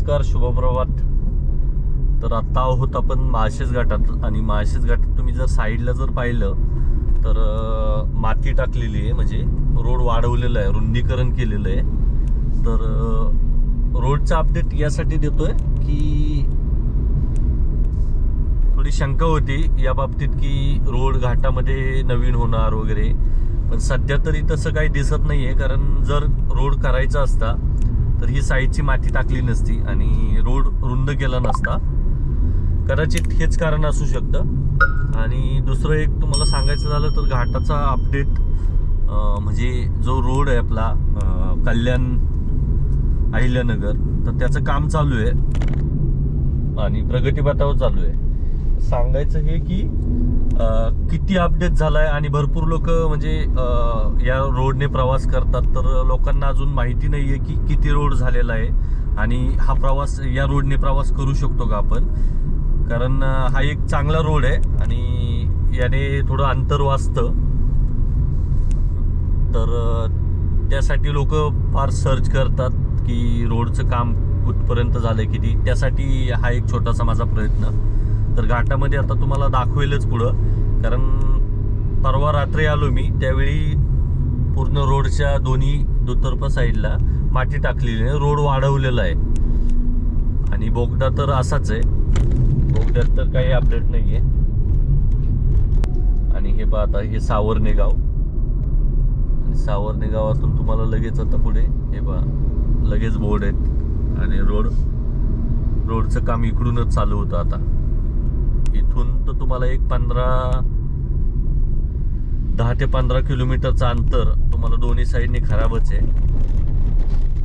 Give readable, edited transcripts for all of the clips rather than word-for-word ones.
नमस्कार, शुभप्रभात. तर आत्ता आहोत आपण माळशेज घाटात आणि माळशेज घाटात तुम्ही जर साईडला जर पाहिलं तर माती टाकलेली आहे, म्हणजे रोड वाढवलेला आहे, रुंदीकरण केलेलं आहे. तर रोडचा अपडेट यासाठी देतोय की थोडी शंका होती या बाबतीत की रोड घाटामध्ये नवीन होणार वगैरे, पण सध्या तरी तसं काही दिसत नाहीये. कारण जर रोड करायचा असता तर ही साईडची माती टाकली नसती आणि रोड रुंद केला नसता. कदाचित हेच कारण असू शकतं. आणि दुसरं एक तुम्हाला सांगायचं झालं तर घाटाचा अपडेट म्हणजे जो रोड आहे आपला कल्याण अहिल्यानगर, तर त्याचं काम चालू आहे आणि प्रगतीपथावर चालू आहे. सांगायचं हे की किती अपडेट झालाय आणि भरपूर लोक म्हणजे या रोडने प्रवास करतात, तर लोकांना अजून माहिती नाहीये की किती रोड झालेला आहे आणि हा प्रवास या रोडने प्रवास करू शकतो का आपण. कारण हा एक चांगला रोड आहे आणि याने थोडं अंतर वाचतं, तर त्यासाठी लोक फार सर्च करतात की रोडचं काम कुठपर्यंत झालंय किती. त्यासाठी हा एक छोटासा माझा प्रयत्न. तर घाटामध्ये आता तुम्हाला दाखवेलच पुढं, कारण परवा रात्री आलो मी, त्यावेळी पूर्ण रोडच्या दोन्ही दुतर्फा साईडला माती टाकलेली आहे, रोड वाढवलेला आहे. आणि बोगदा तर असाच आहे, बोगद्यात तर काही अपडेट नाही आहे. आणि हे पाहता, हे सावर्णे गाव, आणि सावर्णे गावातून तुम्हाला लगेच आता पुढे हे पहा लगेच बोर्ड आहेत आणि रोडचं काम इकडूनच चालू होतं. आता इथून तर तुम्हाला एक 10 ते 15 किलोमीटरचं अंतर तुम्हाला दोन्ही साईडने खराबच आहे.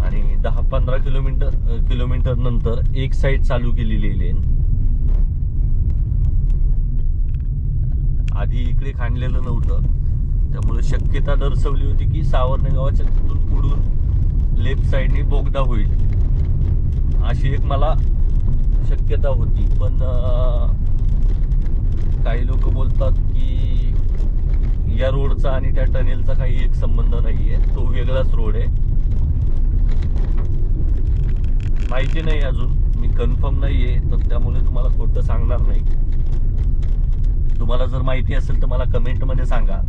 आणि 10-15 किलोमीटर नंतर एक साईड चालू केलेली लेन. आधी इकडे खाणलेलं नव्हतं, त्यामुळे शक्यता दर्शवली होती की सावर्णे गावाच्या तिथून पुढून लेफ्ट साईडने बोगदा होईल, अशी एक मला शक्यता होती. पण काही लोक बोलतात की या रोडचा आणि त्या टनेलचा काही एक संबंध नाहीये, तो वेगळाच रोड आहे. माहिती नाही अजून, मी कन्फर्म नाहीये, तर त्यामुळे तुम्हाला खोटं सांगणार नाही. तुम्हाला जर माहिती असेल तर मला कमेंटमध्ये सांगा.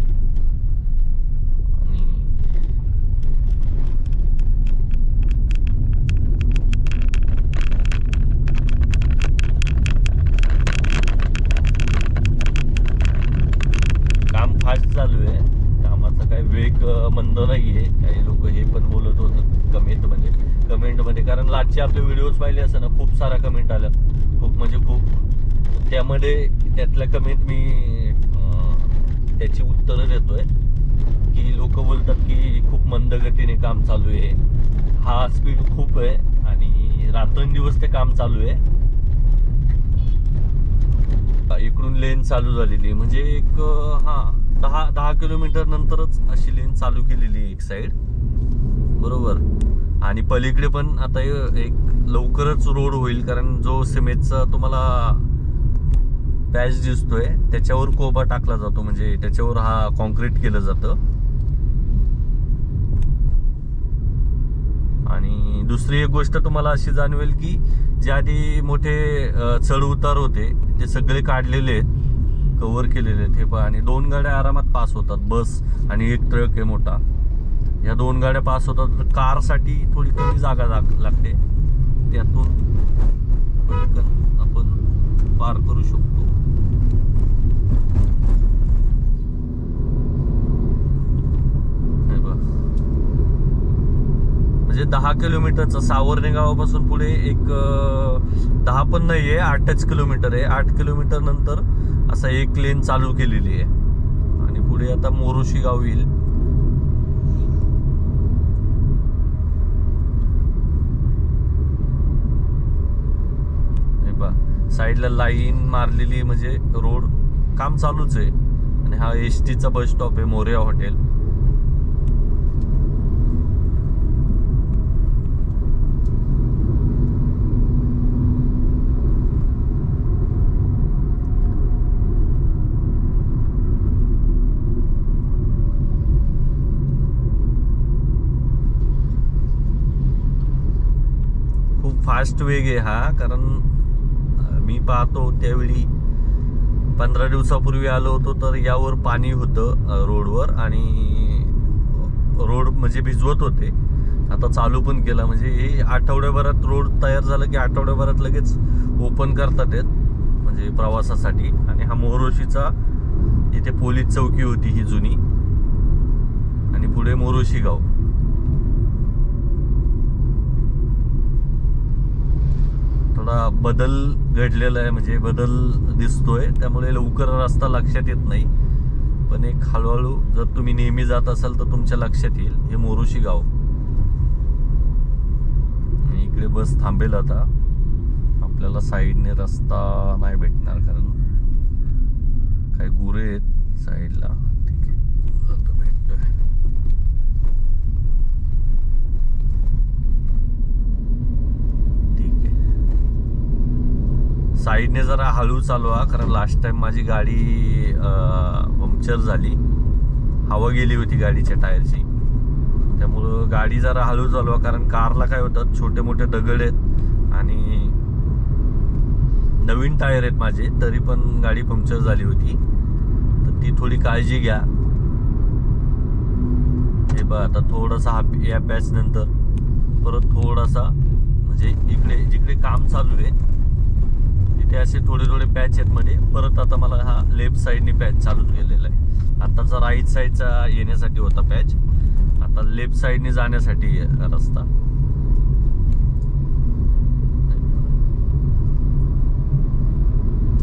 फास्ट चालू आहे, कामाचा काही वेग मंद नाहीये. काही लोक हे पण बोलत होतं कमेंटमध्ये, कारण लाटचे आपले व्हिडिओज पाहिले असं ना, खूप सारा कमेंट आल्या, खूप म्हणजे खूप. त्यातल्या कमेंट मी त्याची उत्तरं देतोय की लोक बोलतात की खूप मंद गतीने काम चालू आहे, हा स्पीड खूप आहे आणि रात्रंदिवस ते काम चालू आहे. इकडून लेन चालू झालेली, म्हणजे एक 10 किलोमीटर नंतरच अशी लेन चालू केलेली आहे एक साईड, बरोबर. आणि पलीकडे पण आता एक लवकरच रोड होईल, कारण जो सिमेंटचा तुम्हाला पॅच दिसतोय त्याच्यावर कोबा टाकला जातो, म्हणजे त्याच्यावर हा कॉन्क्रीट केलं जातं. आणि दुसरी एक गोष्ट तुम्हाला अशी जाणवेल की जे आधी मोठे चढ उतार होते ते सगळे काढलेले आहेत, कव्हर केलेले आहेत. हे पहा, आणि 2 गाड्या आरामात पास होतात, बस आणि एक ट्रक आहे मोठा. ह्या 2 गाड्या पास होतात. तर कारसाठी थोडी कमी जागा लागते, त्यातून पटकन आपण पार करू शकतो. म्हणजे 10 किलोमीटरचं सावर्णे गावापासून पुढे एक 10 पण नाहीये, 8च किलोमीटर आहे. 8 किलोमीटर नंतर असा एक लेन चालू केलेली आहे आणि पुढे आता मोरोशी गाव येईल. हे पहा, साईडला लाईन मारलेली, म्हणजे रोड काम चालूच आहे. आणि हा एसटीचा बस स्टॉप आहे, मोरया हॉटेल. फास्ट वेग आहे हा, कारण मी पाहतो त्यावेळी 15 दिवसापूर्वी आलो होतो तर यावर पाणी होतं रोडवर आणि रोड म्हणजे भिजवत होते. आता चालू पण केला, म्हणजे हे आठवड्याभरात रोड तयार झालं की आठवड्याभरात लगेच ओपन करतात येत म्हणजे प्रवासासाठी. आणि हा मोरोशीचा इथे पोलीस चौकी होती ही जुनी, आणि पुढे मोरोशी गाव. थोडा बदल घडलेला आहे, म्हणजे बदल दिसतोय, त्यामुळे लवकर रस्ता लक्षात येत नाही, पण एक हळूहळू जर तुम्ही नेहमी जात असाल तर तुमच्या लक्षात येईल. हे मोरोशी गाव. इकडे बस थांबेल आता. आपल्याला साईडने रस्ता नाही भेटणार कारण काही गुरे आहेत साईडला. ठीक आहे, आता भेटतोय. ठीक आहे, साईडने जरा हळू चालवा, कारण लास्ट टाइम माझी गाडी पंक्चर झाली, हवा गेली होती गाडीच्या टायरची, त्यामुळं गाडी जरा हळू चालवा. कारण कारला काय होतं, छोटे मोठे दगड आहेत आणि नवीन टायर आहेत माझे, तरी पण गाडी पंक्चर झाली होती, तर ती थोडी काळजी घ्या. हे बघा, आता थोडासा हा या पॅच नंतर परत थोडासा, म्हणजे इकडे जिकडे काम चालू आहे तिथे असे थोडे थोडे पॅच आहेत मध्ये. परत आता मला हा लेफ्ट साईडने पॅच चालू केलेला आहे. आताचा राईट साईडचा येण्यासाठी होता पॅच, आता लेफ्ट साईडने जाण्यासाठी रस्ता.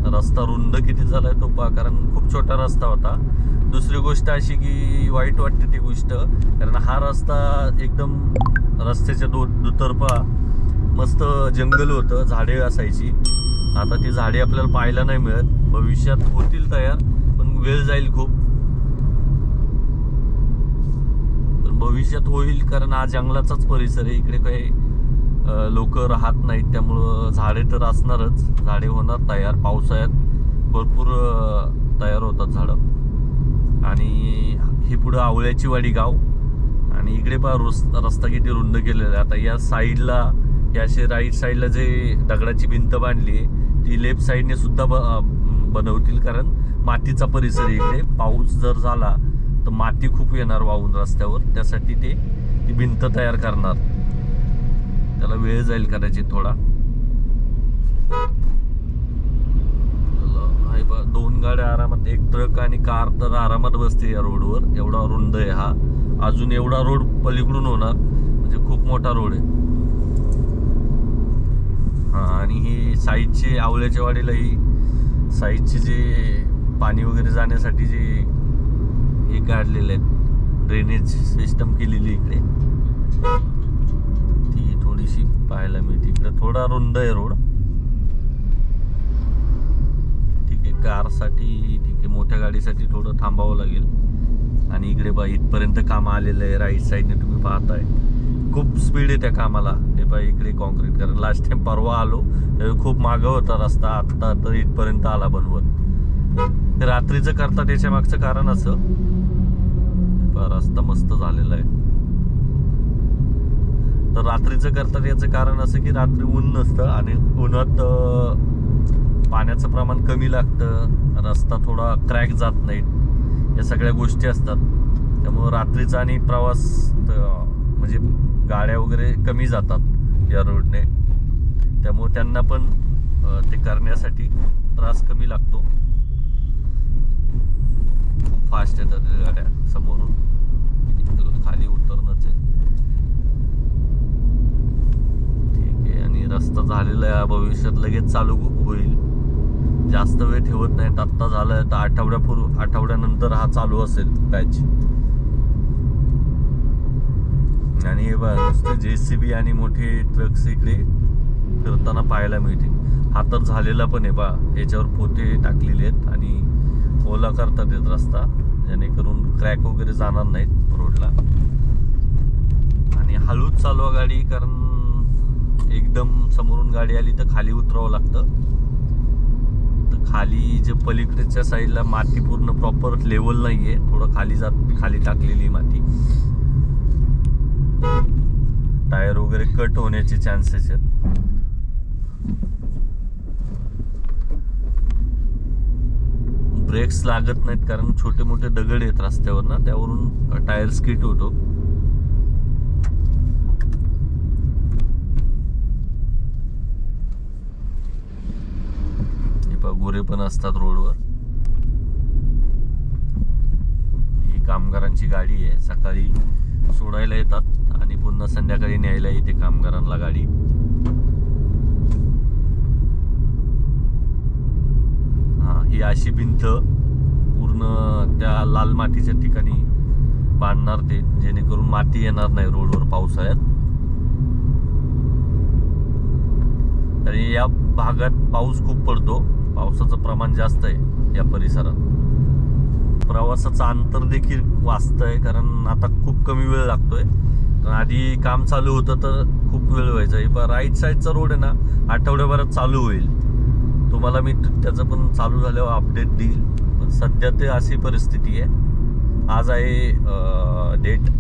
रस्ता रुंद किती झालाय तो पहा, कारण खूप छोटा रस्ता होता. दुसरी गोष्ट अशी की वाईट वाटते ती गोष्ट, कारण हा रस्ता एकदम रस्त्याच्या दुतर्फा मस्त जंगल होतं, झाडे असायची. आता ती झाडे आपल्याला पाहायला नाही मिळत. भविष्यात होतील तयार, पण वेळ जाईल खूप. पण भविष्यात होईल, कारण हा जंगलाचाच परिसर आहे, इकडे काही लोक राहत नाहीत, त्यामुळं झाडे तर असणारच. झाडे होणार तयार, पावसाळ्यात भरपूर तयार होतात झाडं. आणि ही पुढं आवळ्याची वाडी गाव, आणि इकडे पहा रस्ता किती रुंद केलेला आहे. आता या साईडला, या असे राईट साईडला जे दगडाची भिंत बांधली आहे ती लेफ्ट साईडने सुद्धा बनवतील, कारण मातीचा परिसर आहे इकडे. पाऊस जर झाला तर माती खूप येणार वाहून रस्त्यावर, त्यासाठी ते ती भिंत तयार करणार. त्याला वेळ जाईल कदाचित थोडा. दोन गाड्या आरामात, एक ट्रक आणि कार तर आरामात बसते या रोडवर. एवढा रुंद आहे हा. अजून एवढा रोड पलीकडून होणार, म्हणजे खूप मोठा रोड आहे हा. आणि ही साईडची आवळ्याच्या वाडीला ही साईडचे जे पाणी वगैरे जाण्यासाठी जे हे काढलेले आहेत, ड्रेनेज सिस्टम केलेली इकडे, ती थोडीशी पाहायला मिळते. इकडे थोडा रुंद आहे रोड. ठीक आहे, कारसाठी ठीक आहे, मोठ्या गाडीसाठी थोडं थांबावं लागेल. आणि इकडे बा इथपर्यंत काम आलेलं आहे. राईट साईडने तुम्ही पाहताय खूप स्पीड आहे त्या कामाला. हे बा इकडे कॉन्क्रीट, कारण लास्ट टाइम परवा आलो खूप मागं होता रस्ता, आत्ता तर इथपर्यंत आला बनवत. रात्रीचं करतात, याच्या मागचं कारण असं, रस्ता मस्त झालेला आहे. तर रात्रीचं करतात याचं कारण असं की रात्री ऊन नसतं आणि उन्हात पाण्याचं प्रमाण कमी लागतं, रस्ता थोडा क्रॅक जात नाहीत, या सगळ्या गोष्टी असतात. त्यामुळं रात्रीचा आणि प्रवास म्हणजे गाड्या वगैरे कमी जातात या रोडने, त्यामुळे त्यांना पण ते करण्यासाठी त्रास कमी लागतो. खूप फास्ट येतात गाड्या समोरून, खाली उतरणंच आहे. ठीक आहे, आणि रस्ता झालेला आहे, भविष्यात लगेच चालू होईल, जास्त वेळ ठेवत नाहीत. आत्ता झालंय तर आठवड्यानंतर हा चालू असेल पॅच. आणि हे बघा नुसते JCB आणि मोठे ट्रक्स इकडे फिरताना पाहायला मिळतील. हा तर झालेला पण आहे बा, याच्यावर पोते टाकलेले आहेत आणि ओला करतात येत रस्ता, जेणेकरून क्रॅक वगैरे जाणार नाहीत रोडला. आणि हळूच चालवा गाडी, कारण एकदम समोरून गाडी आली तर खाली उतरावं लागतं. तर खाली जे पलीकडच्या साईडला माती पूर्ण प्रॉपर लेवल नाही आहे, थोडं खाली टाकलेली माती. टायर वगैरे कट होण्याचे चान्सेस आहेत. ब्रेक्स लागत नाहीत कारण छोटे मोठे दगड आहेत रस्त्यावर ना, त्यावरून टायर स्किट होतो. गोरे पण असतात रोडवर. ही कामगारांची गाडी आहे, सकाळी सोडायला येतात आणि पुन्हा संध्याकाळी न्यायला येते कामगारांना गाडी. हा, ही अशी भिंत पूर्ण त्या लाल मातीच्या ठिकाणी बांधणार ते, जेणेकरून माती येणार नाही रोडवर पावसाळ्यात. आणि या भागात पाऊस खूप पडतो, पावसाचं प्रमाण जास्त आहे या परिसरात. प्रवासाचं अंतर देखील वाचतंय कारण आता खूप कमी वेळ लागतोय. आधी काम चालू होतं तर खूप वेळ व्हायचा. राईट साईडचा रोड आहे ना, आठवड्याभरात चालू होईल. तुम्हाला मी त्याचं पण चालू झाल्यावर अपडेट देईल. पण सध्या ते अशी परिस्थिती आहे. आज आहे डेट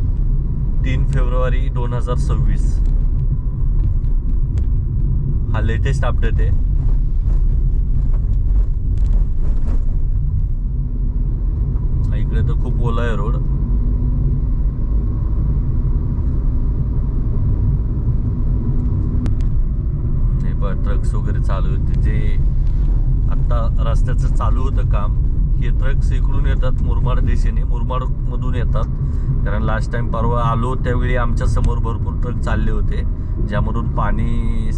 3 फेब्रुवारी 2026. हा लेटेस्ट अपडेट आहे. इकडे तर खूप ओला आहे रोड. ट्रक्स वगैरे चालू होते. जे आता रस्त्याचं चालू होतं काम, हे ट्रक्स इकडून येतात मुरबाड दिशेने, मुरबाड मधून येतात. कारण लास्ट टाइम परवा आलो त्यावेळी आमच्या समोर भरपूर ट्रक चालले होते, ज्यामधून पाणी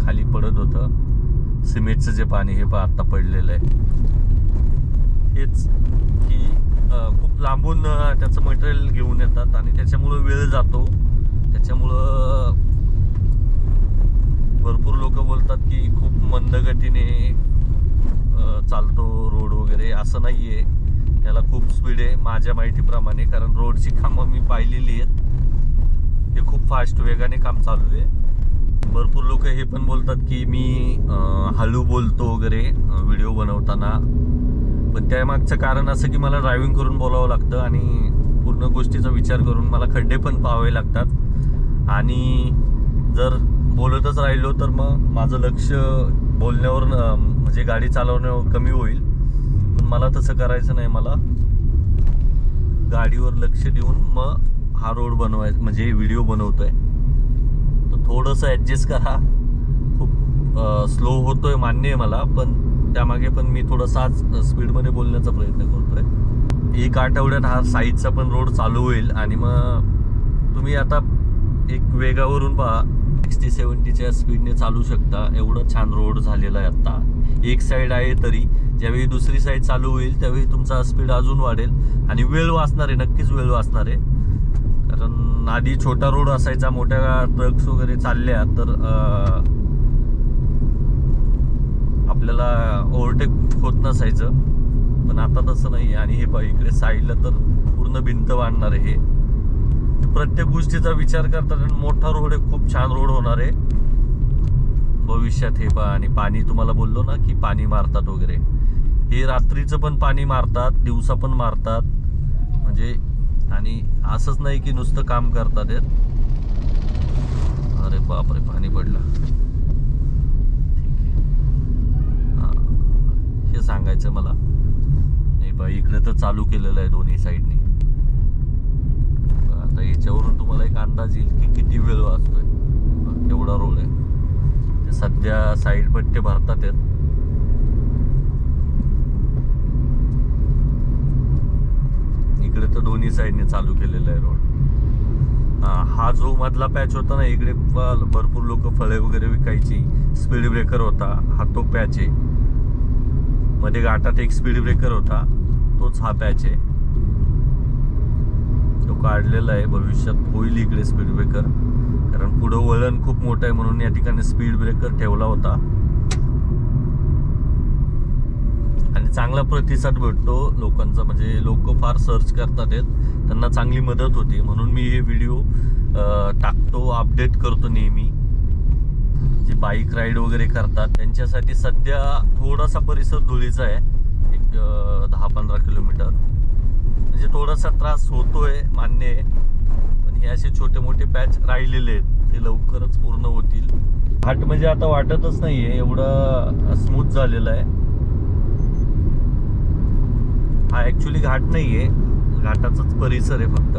खाली पडत होतं. सिमेंटचं जे पाणी हे आता पडलेलं आहे. हेच की खूप लांबून त्याचं मटेरियल घेऊन येतात आणि त्याच्यामुळं वेळ जातो. त्याच्यामुळं भरपूर लोक बोलतात की खूप मंद गतीने चालतो रोड वगैरे. असं नाही आहे, त्याला खूप स्पीड आहे माझ्या माहितीप्रमाणे. कारण रोडची कामं मी पाहिलेली आहेत, ते खूप फास्ट वेगाने काम चालू आहे. भरपूर लोक हे पण बोलतात की मी हळू बोलतो वगैरे व्हिडिओ बनवताना. पण त्यामागचं कारण असं की मला ड्रायव्हिंग करून बोलावं लागतं आणि पूर्ण गोष्टीचा विचार करून मला खड्डे पण पाहावे लागतात. आणि जर बोलतच राहिलो तर मग माझं लक्ष बोलण्यावर म्हणजे गाडी चालवण्यावर कमी होईल. पण मला तसं करायचं नाही. मला गाडीवर लक्ष देऊन मग हा रोड बनवायचा, म्हणजे व्हिडिओ बनवतोय. तर थोडंसं ॲडजस्ट करा. खूप स्लो होतोय मान्य आहे मला, पण त्यामागे पण मी थोडासा आज स्पीडमध्ये बोलण्याचा प्रयत्न करतोय. 1 आठवड्यात हा साईडचा पण रोड चालू होईल आणि मग तुम्ही आता एक वेगावरून पहा, 60-70च्या स्पीडने चालू शकता. एवढं छान रोड झालेला आहे आता. एक साईड आहे तरी ज्यावेळी दुसरी साईड चालू होईल त्यावेळी तुमचा स्पीड अजून वाढेल आणि वेळ वाचणार आहे, नक्कीच वेळ वाचणार आहे. कारण आधी छोटा रोड असायचा, मोठ्या ट्रक्स वगैरे चालल्या तर आपल्याला ओव्हरटेक होत नसायचं. पण आता तसं नाही आहे. आणि हे पहा, इकडे साईडला तर पूर्ण भिंत बांधणार आहे. हे प्रत्येक गोष्टीचा विचार करतात. मोठा रोड आहे, खूप छान रोड होणार आहे भविष्यात. हे पहा, आणि पाणी तुम्हाला बोललो ना की पाणी मारतात वगैरे. हे रात्रीचं पण पाणी मारतात, दिवसा पण मारतात. म्हणजे आणि असंच नाही की नुसतं काम करतात येत. अरे बापरे, पाणी पडलं. ठीक आहे, हे सांगायचं मला. नाही पहा, इकडे तर चालू केलेलं आहे दोन्ही साईडनी. आता याच्यावरून तुम्हाला एक अंदाज येईल की किती वेळ वाचतोय. एवढा रोड आहे. ते सध्या साईड पट्टे भरतात आहेत. इकडे तर दोन्ही साईडने चालू केलेला आहे रोड. हा जो मधला पॅच होता ना, इकडे भरपूर लोक फळे वगैरे विकायची, स्पीड ब्रेकर होता, हा तो पॅच आहे. मध्ये घाटात एक स्पीड ब्रेकर होता, तोच हा पॅच आहे. तो काढलेला आहे. भविष्यात होईल इकडे स्पीड ब्रेकर, कारण पुढं वळण खूप मोठं आहे म्हणून या ठिकाणी स्पीड ब्रेकर ठेवला होता. आणि चांगला प्रतिसाद भेटतो लोकांचा, म्हणजे लोक फार सर्च करतात आहेत, त्यांना चांगली मदत होती. म्हणून मी हे व्हिडिओ टाकतो, अपडेट करतो नेहमी. जे बाईक राईड वगैरे करतात त्यांच्यासाठी सध्या थोडासा परिसर धुळीचा आहे, एक 10-15 किलोमीटर. म्हणजे थोडासा त्रास होतोय मान्य आहे, पण हे असे छोटे मोठे पॅच राहिलेले आहेत. ते लवकरच पूर्ण होतील. घाट म्हणजे आता वाटतच नाहीये एवढं स्मूथ झालेलं आहे. हा ऍक्च्युली घाट नाहीये, घाटाचाच परिसर आहे फक्त.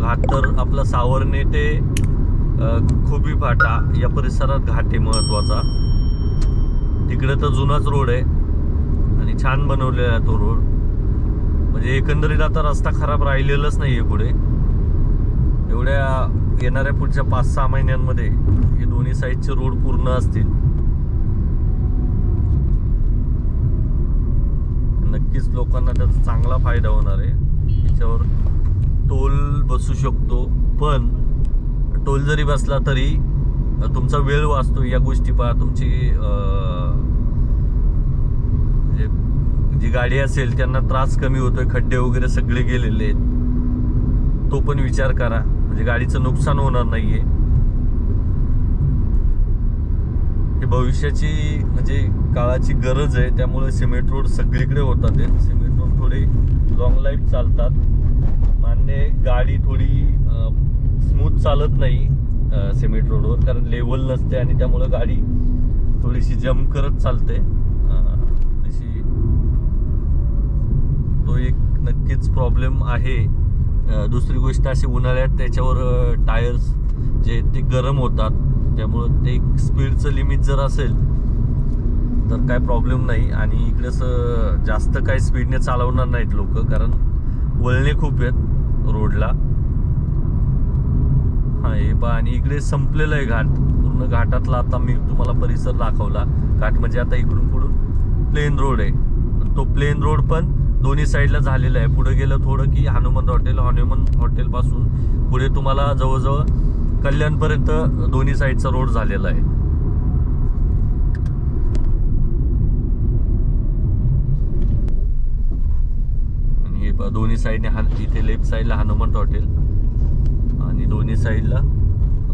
घाट तर आपला सावर्णे ते खोबी फाटा या परिसरात घाट आहे महत्वाचा. तिकडे तर जुनाच रोड आहे आणि छान बनवलेला आहे तो रोड. म्हणजे एकंदरीत आता रस्ता खराब राहिलेलाच नाहीये पुढे. एवढ्या येणाऱ्या पुढच्या 5-6 महिन्यांमध्ये हे दोन्ही साईडचे रोड पूर्ण असतील. नक्कीच लोकांना त्याचा चांगला फायदा होणार आहे. याच्यावर टोल बसू शकतो, पण टोल जरी बसला तरी तुमचा वेळ वाचतो. या गोष्टी पहा, तुमची म्हणजे जी गाडी असेल त्यांना त्रास कमी होतोय. खड्डे वगैरे सगळे गेलेले आहेत, तो पण विचार करा. म्हणजे गाडीचं नुकसान होणार नाहीये. हे भविष्याची म्हणजे काळाची गरज आहे. त्यामुळे सिमेंट रोड सगळीकडे होतात. सिमेंट रोड थोडे लॉंग लाईफ चालतात. मान्य गाडी थोडी स्मूथ चालत नाही सिमेंट रोडवर, कारण लेवल नसते आणि त्यामुळे गाडी थोडीशी जम्प करत चालते. थोडीशी तो एक नक्कीच प्रॉब्लेम आहे. दुसरी गोष्ट अशी, उन्हाळ्यात त्याच्यावर टायर्स जे ते गरम होतात, त्यामुळं ते स्पीडचं लिमिट जर असेल तर काय प्रॉब्लेम नाही. आणि इकडे जास्त काय स्पीडने चालवणार नाहीत लोक, कारण वळणे खूप आहेत रोडला. हा हे पहा, आणि इकडे संपलेलं आहे घाट पूर्ण. घाटातला आता मी तुम्हाला परिसर दाखवला. घाट म्हणजे आता इकडून पुढून प्लेन रोड आहे. तो प्लेन रोड पण दोन्ही साईडला झालेला आहे. पुढे गेलं थोडं की हनुमान हॉटेल पासून पुढे तुम्हाला जवळजवळ कल्याणपर्यंत दोन्ही साईडचा रोड झालेला आहे. आणि हे दोन्ही साईडने इथे लेफ्ट साईडला हनुमान हॉटेल आणि दोन्ही साईडला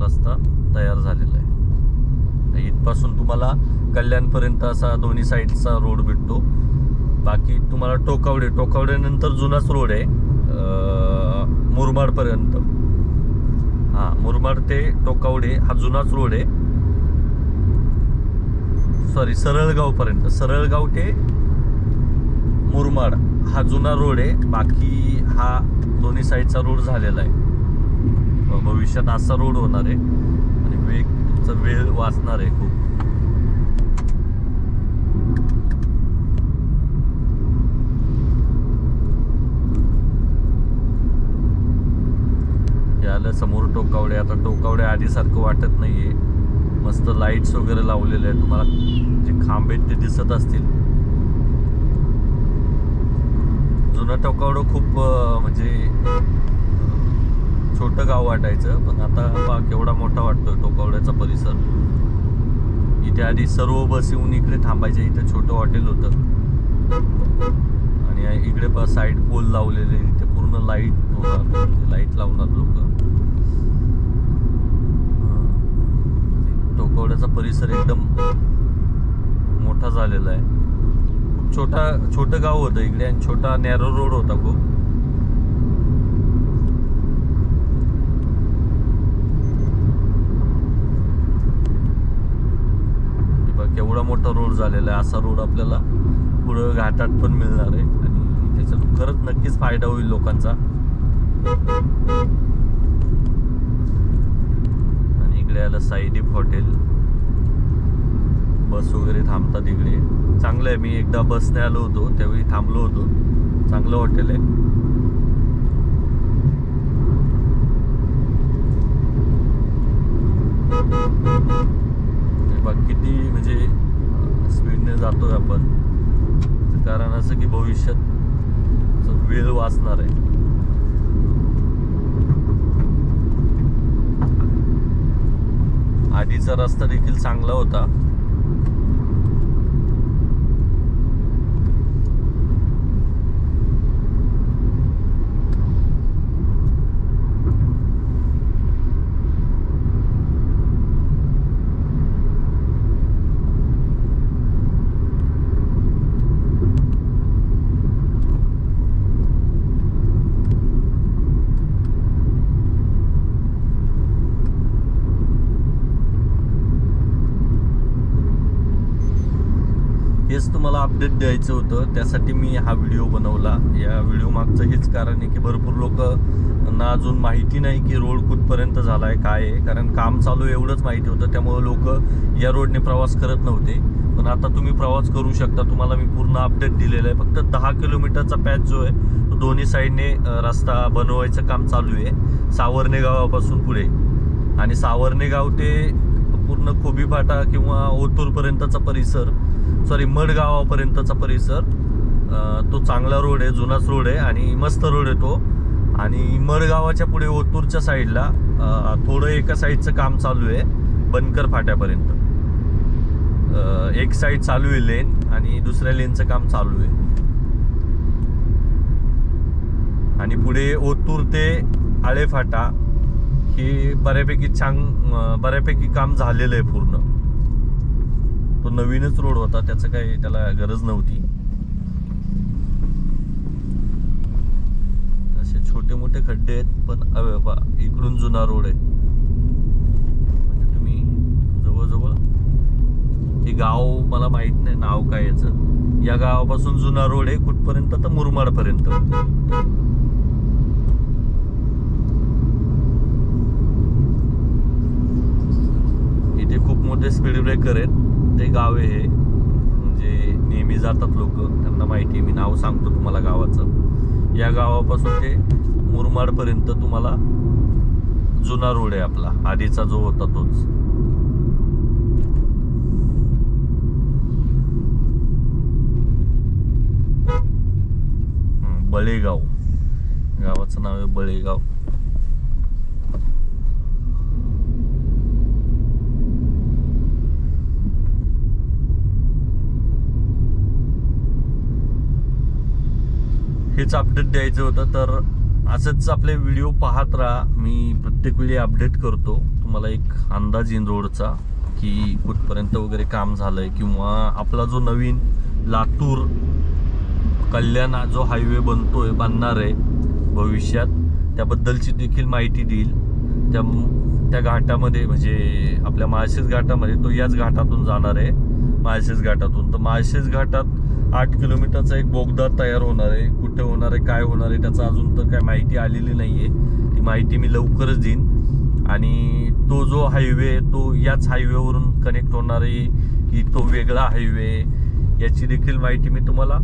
रस्ता तयार झालेला आहे. इथपासून तुम्हाला कल्याणपर्यंत असा दोन्ही साईडचा रोड भेटतो. बाकी तुम्हाला टोकावड्यानंतर जुनाच रोड आहे मुरबाडपर्यंत. हा, मुरबाड ते टोकावडे हा जुनाच रोड आहे. सॉरी, सरळगावपर्यंत. सरळगाव ते मुरबाड हा जुना रोड आहे. बाकी हा दोन्ही साईडचा रोड झालेला आहे. भविष्यात असा रोड होणार आहे आणि तुमचा वेळ वाचणार आहे खूप. आलं समोर टोकावडे. आता टोकावडे आधीसारखं वाटत नाहीये. मस्त लाईट्स वगैरे लावलेले आहेत. तुम्हाला जे खांब आहेत ते दिसत असतील. जुनं टोकावडं खूप म्हणजे छोटं गाव वाटायचं, पण आता पहा केवढा मोठा वाटतोय टोकावड्याचा परिसर. इथे आधी सर्व बस येऊन इकडे थांबायचे. इथे छोटं हॉटेल होतं आणि इकडे पहा साईड पोल लावलेले. इथे पूर्ण लाईट होणार, लाईट लावणार लोक. टोकावड्याचा परिसर एकदम मोठा झालेला आहे. खूप छोटं गाव होतं इकडे आणि छोटा नॅरो रोड होता खूप. केवढा मोठा रोड झालेला आहे. असा रोड आपल्याला पुढं घाटात पण मिळणार आहे आणि त्याच्यातून खरंच नक्कीच फायदा होईल लोकांचा. आणि इकडे आलं साईदीप हॉटेल. बस वगैरे थांबतात इकडे. चांगलं आहे. मी एकदा बसने आलो होतो, त्यावेळी थांबलो होतो. चांगलं हॉटेल आहे. किती म्हणजे स्पीडने जातोय आपण, कारण असं की भविष्यात वेळ वाचणार आहे. आधीचा रस्ता देखील चांगला होता. हेच तुम्हाला अपडेट द्यायचं होतं, त्यासाठी मी हा व्हिडिओ बनवला. या व्हिडिओ मागचं हेच कारण आहे की भरपूर लोकांना अजून माहिती नाही की रोड कुठपर्यंत झाला आहे, काय आहे. कारण काम चालू एवढंच माहिती होतं, त्यामुळे लोक या रोडने प्रवास करत नव्हते. पण आता तुम्ही प्रवास करू शकता. तुम्हाला मी पूर्ण अपडेट दिलेलं आहे. फक्त 10 किलोमीटरचा पॅच जो आहे तो दोन्ही साईडने रस्ता बनवायचं काम चालू आहे, सावर्णे गावापासून पुढे. आणि सावर्णे गाव ते पूर्ण खोबी फाटा किंवा ओतूरपर्यंतचा परिसर, सॉरी मड गावापर्यंतचा परिसर, तो चांगला रोड आहे, जुनाच रोड आहे आणि मस्त रोड आहे तो. आणि मड गावाच्या पुढे ओतूरच्या साईडला थोडं एका साईडचं काम चालू आहे बनकर फाट्यापर्यंत. एक साईड चालू आहे लेन आणि दुसऱ्या लेनचं काम चालू आहे. आणि पुढे ओतूर ते आळे फाटा हे बऱ्यापैकी काम झालेलं आहे पूर्ण. तो नवीनच रोड होता, त्याचं काही त्याला गरज नव्हती. असे छोटे मोठे खड्डे आहेत, पण बाबा इकडून जुना रोड आहे. म्हणजे तुम्ही जवळजवळ हे गाव, मला माहित नाही नाव काय याचं, या गावापासून जुना रोड आहे कुठपर्यंत, तर मुरमाडपर्यंत. इथे खूप मोठे स्पीड ब्रेकर आहेत. ते गाव आहे हे, म्हणजे नेहमी जातात लोक, त्यांना माहिती आहे. मी नाव सांगतो तुम्हाला गावाचं. या गावापासून ते मुरमाडपर्यंत तुम्हाला जुना रोड आहे आपला, आधीचा जो होता तोच. बळेगाव गावाचं नाव आहे, बळेगाव. हेच अपडेट द्यायचं होतं. तर असंच आपले व्हिडिओ पाहत राहा. मी प्रत्येक वेळी अपडेट करतो, तुम्हाला एक अंदाज येईन रोडचा की कुठपर्यंत वगैरे काम झालंय, किंवा आपला जो नवीन लातूर कल्याण जो हायवे बनणार आहे भविष्यात, त्याबद्दलची देखील माहिती देईल. त्या घाटामध्ये, म्हणजे आपल्या माळशेज घाटामध्ये, तो याच घाटातून जाणार आहे, माळशेज घाटातून. तर माळशेज घाटात 8 किलोमीटरचा एक बोगदा तयार होणार आहे. कुठे होणार आहे, काय होणार आहे, त्याचा अजून तर काय माहिती आलेली नाही आहे. ती माहिती मी लवकरच देईन. आणि तो जो हायवे तो याच हायवेवरून कनेक्ट होणार आहे की तो वेगळा हायवे, याची देखील माहिती मी तुम्हाला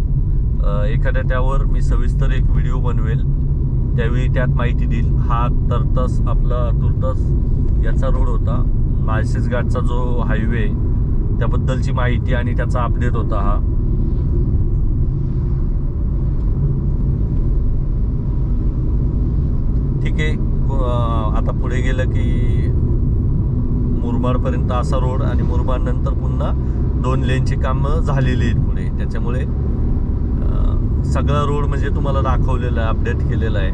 एखाद्या त्यावर मी सविस्तर एक व्हिडिओ बनवेल, त्यावेळी त्यात माहिती देईल. हा तुर्तास याचा रोड होता, माळशेज घाटचा जो हायवे, त्याबद्दलची माहिती आणि त्याचा अपडेट होता हा. ठीक आहे. आता पुढे गेलं की मुरबाडपर्यंत असा रोड, आणि मुरबाड नंतर पुन्हा 2 लेनची कामं झालेली आहेत पुढे. त्याच्यामुळे सगळा रोड म्हणजे तुम्हाला दाखवलेला आहे, अपडेट केलेला आहे.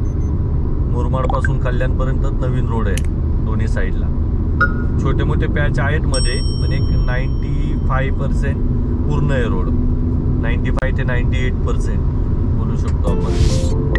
मुरबाडपासून कल्याणपर्यंत नवीन रोड आहे दोन्ही साईडला. छोटे मोठे पॅच आहेत मध्ये, पण एक 95% पूर्ण आहे रोड. 95 ते 98% बोलू शकतो आपण.